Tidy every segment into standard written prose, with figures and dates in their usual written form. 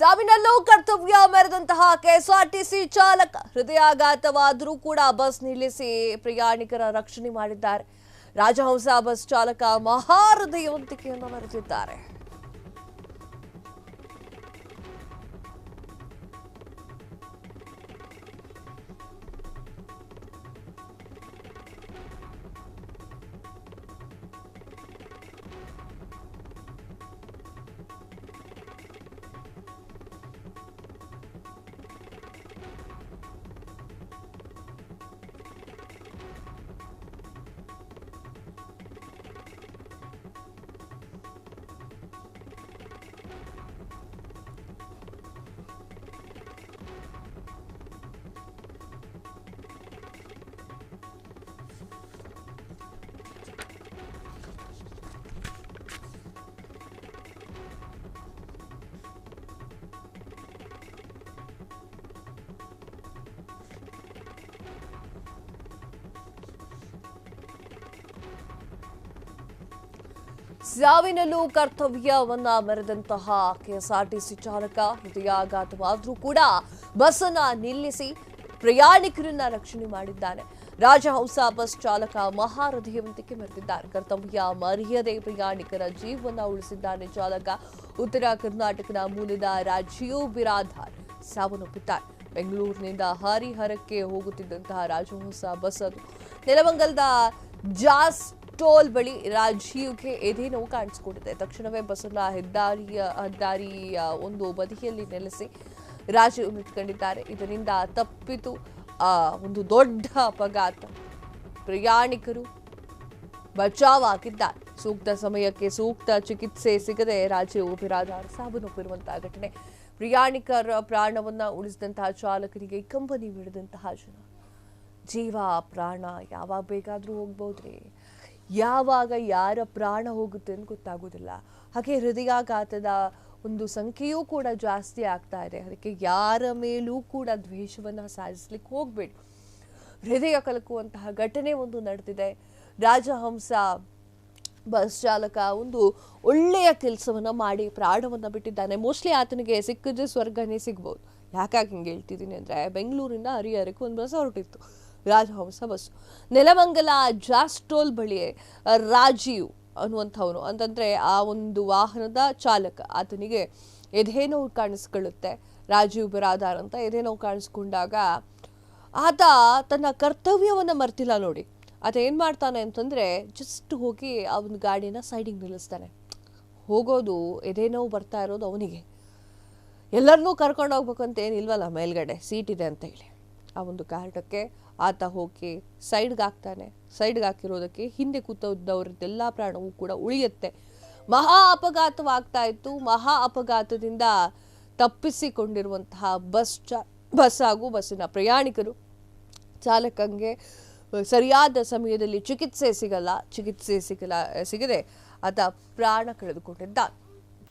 ಸಾವಿನಲ್ಲೂ ಕರ್ತವ್ಯ ಮೆರೆದಂತಹ ಕೆಎಸ್ಆರ್ಟಿಸಿ ಚಾಲಕ ಹೃದಯಾಘಾತವಾದರೂ ಕೂಡ ಬಸ್ ನಿಲ್ಲಿಸಿ ಪ್ರಯಾಣಿಕರ ರಕ್ಷಣೆ ಮಾಡಿದ್ದಾರೆ. ರಾಜಹಂಸ ಬಸ್ ಚಾಲಕ ಮಹಾಹೃದಯವಂತಿಕೆಯನ್ನು ಮೆರೆದಿದ್ದಾರೆ. ಸಾವಿನಲ್ಲೂ ಕರ್ತವ್ಯವನ್ನ ಮೆರೆದಂತಹ ಕೆಎಸ್ಆರ್ಟಿಸಿ ಚಾಲಕ ಹೃದಯಾಘಾತವಾದರೂ ಕೂಡ ಬಸ್ಸನ್ನ ನಿಲ್ಲಿಸಿ ಪ್ರಯಾಣಿಕರನ್ನ ರಕ್ಷಣೆ ಮಾಡಿದ್ದಾನೆ. ರಾಜಹಂಸ ಬಸ್ ಚಾಲಕ ಮಹಾಹೃದಯವಂತಿಕೆ ಮೆರೆದಿದ್ದಾರೆ. ಕರ್ತವ್ಯ ಮರೆಯದೆ ಪ್ರಯಾಣಿಕರ ಜೀವನ ಉಳಿಸಿದ್ದಾನೆ ಚಾಲಕ. ಉತ್ತರ ಕರ್ನಾಟಕದ ಮೂಲದ ರಾಜೀವ್ ಬಿರಾದಾರ್ ಸಾವನ್ನಪ್ಪಿದ್ದಾರೆ. ಬೆಂಗಳೂರಿನಿಂದ ಹರಿಹರಕ್ಕೆ ಹೋಗುತ್ತಿದ್ದಂತಹ ರಾಜಹಂಸ ಬಸ್ ಅದು ನೆಲಮಂಗಲದ ಜಾಸ್ ಟೋಲ್ ಬಳಿ ರಾಜೀವ್ಗೆ ಎದೆ ನೋವು ಕಾಣಿಸಿಕೊಂಡಿದೆ. ತಕ್ಷಣವೇ ಬಸ್ಸನ್ನ ಹೆದ್ದಾರಿಯ ಒಂದು ಬದಿಯಲ್ಲಿ ನಿಲ್ಲಿಸಿ ರಾಜೀವ್ ನಿಂತ್ಕೊಂಡಿದ್ದಾರೆ. ಇದರಿಂದ ತಪ್ಪಿತು ಒಂದು ದೊಡ್ಡ ಅಪಘಾತ. ಪ್ರಯಾಣಿಕರು ಬಚಾವಾಗಿದ್ದಾರೆ. ಸೂಕ್ತ ಸಮಯಕ್ಕೆ ಸೂಕ್ತ ಚಿಕಿತ್ಸೆ ಸಿಗದೆ ರಾಜೀವ್ ಬಿರಾದಾರ್ ಸಾವನ್ನಪ್ಪಿರುವಂತಹ ಘಟನೆ. ಪ್ರಯಾಣಿಕರ ಪ್ರಾಣವನ್ನ ಉಳಿಸಿದಂತಹ ಚಾಲಕರಿಗೆ ಕಂಬನಿ ಮಿಡಿದಂತಹ ಜನ. ಜೀವ ಪ್ರಾಣ ಯಾವಾಗ ಬೇಕಾದ್ರೂ ಹೋಗ್ಬೋದ್ರಿ. ಯಾವಾಗ ಯಾರ ಪ್ರಾಣ ಹೋಗುತ್ತೆ ಅಂತ ಗೊತ್ತಾಗೋದಿಲ್ಲ. ಹಾಗೆ ಹೃದಯಾಘಾತದ ಒಂದು ಸಂಖ್ಯೆಯೂ ಕೂಡ ಜಾಸ್ತಿ ಆಗ್ತಾ ಇದೆ. ಅದಕ್ಕೆ ಯಾರ ಮೇಲೂ ಕೂಡ ದ್ವೇಷವನ್ನ ಸಾಧಿಸ್ಲಿಕ್ಕೆ ಹೋಗ್ಬೇಡಿ. ಹೃದಯ ಕಲಕುವಂತಹ ಘಟನೆ ಒಂದು ನಡೆದಿದೆ. ರಾಜಹಂಸ ಬಸ್ ಚಾಲಕ ಒಂದು ಒಳ್ಳೆಯ ಕೆಲಸವನ್ನ ಮಾಡಿ ಪ್ರಾಣವನ್ನ ಬಿಟ್ಟಿದ್ದಾನೆ. ಮೋಸ್ಟ್ಲಿ ಆತನಿಗೆ ಸಿಕ್ಕಿದ್ರೆ ಸ್ವರ್ಗನೇ ಸಿಗ್ಬೋದು. ಯಾಕಾಗಿ ಹಿಂಗೆ ಹೇಳ್ತಿದ್ದೀನಿ ಅಂದ್ರೆ, ಬೆಂಗಳೂರಿಂದ ಹರಿಹರಕ್ಕೆ ಒಂದು ಬಸ್ ಹೊರಟಿತ್ತು, ರಾಜಹಂಸ ಬಸ್. ನೆಲಮಂಗಲ ಜಾಸ್ ಟೋಲ್ ಬಳಿ ರಾಜೀವ್ ಅನ್ನುವಂಥವನು ಅಂತಂದ್ರೆ ಆ ಒಂದು ವಾಹನದ ಚಾಲಕ, ಆತನಿಗೆ ಎದೆ ನೋವು ಕಾಣಿಸ್ಕೊಳ್ಳುತ್ತೆ. ರಾಜೀವ್ ಬಿರಾದಾರ್ ಅಂತ ಎದೆ ನೋವು ಕಾಣಿಸ್ಕೊಂಡಾಗ ಆತ ತನ್ನ ಕರ್ತವ್ಯವನ್ನ ಮರ್ತಿಲ್ಲ ನೋಡಿ. ಆತ ಏನ್ ಮಾಡ್ತಾನೆ ಅಂತಂದ್ರೆ, ಜಸ್ಟ್ ಹೋಗಿ ಆ ಒಂದು ಗಾಡಿನ ಸೈಡಿಗೆ ನಿಲ್ಲಿಸ್ತಾನೆ. ಹೋಗೋದು ಎದೆ ನೋವು ಬರ್ತಾ ಇರೋದು ಅವನಿಗೆ. ಎಲ್ಲರನ್ನೂ ಕರ್ಕೊಂಡು ಹೋಗ್ಬೇಕು ಅಂತ ಏನಿಲ್ವಲ್ಲ, ಮೇಲ್ಗಡೆ ಸೀಟ್ ಇದೆ ಅಂತ ಹೇಳಿ ಆ ಒಂದು ಕಾರಣಕ್ಕೆ ಆತ ಹೋಗಿ ಸೈಡ್ಗೆ ಹಾಕ್ತಾನೆ. ಸೈಡ್ಗೆ ಹಾಕಿರೋದಕ್ಕೆ ಹಿಂದೆ ಕೂತವ್ರದ್ದೆಲ್ಲ ಪ್ರಾಣವೂ ಕೂಡ ಉಳಿಯುತ್ತೆ. ಮಹಾ ಅಪಘಾತವಾಗ್ತಾ ಇತ್ತು. ಮಹಾ ಅಪಘಾತದಿಂದ ತಪ್ಪಿಸಿಕೊಂಡಿರುವಂತಹ ಬಸ್ ಹಾಗೂ ಬಸ್ಸಿನ ಪ್ರಯಾಣಿಕರು. ಚಾಲಕಂಗೆ ಸರಿಯಾದ ಸಮಯದಲ್ಲಿ ಚಿಕಿತ್ಸೆ ಸಿಗದೆ ಆತ ಪ್ರಾಣ ಕಳೆದುಕೊಂಡಿದ್ದಾನೆ.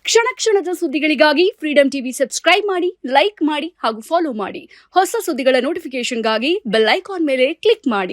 ಕ್ಷಣ ಕ್ಷಣದ ಸುದ್ದಿಗಳಿಗಾಗಿ ಫ್ರೀಡಂ ಟಿವಿ ಸಬ್ಸ್ಕ್ರೈಬ್ ಮಾಡಿ, ಲೈಕ್ ಮಾಡಿ ಹಾಗೂ ಫಾಲೋ ಮಾಡಿ. ಹೊಸ ಸುದ್ದಿಗಳ ನೋಟಿಫಿಕೇಶನ್ಗಾಗಿ ಬೆಲ್ ಐಕಾನ್ ಮೇಲೆ ಕ್ಲಿಕ್ ಮಾಡಿ.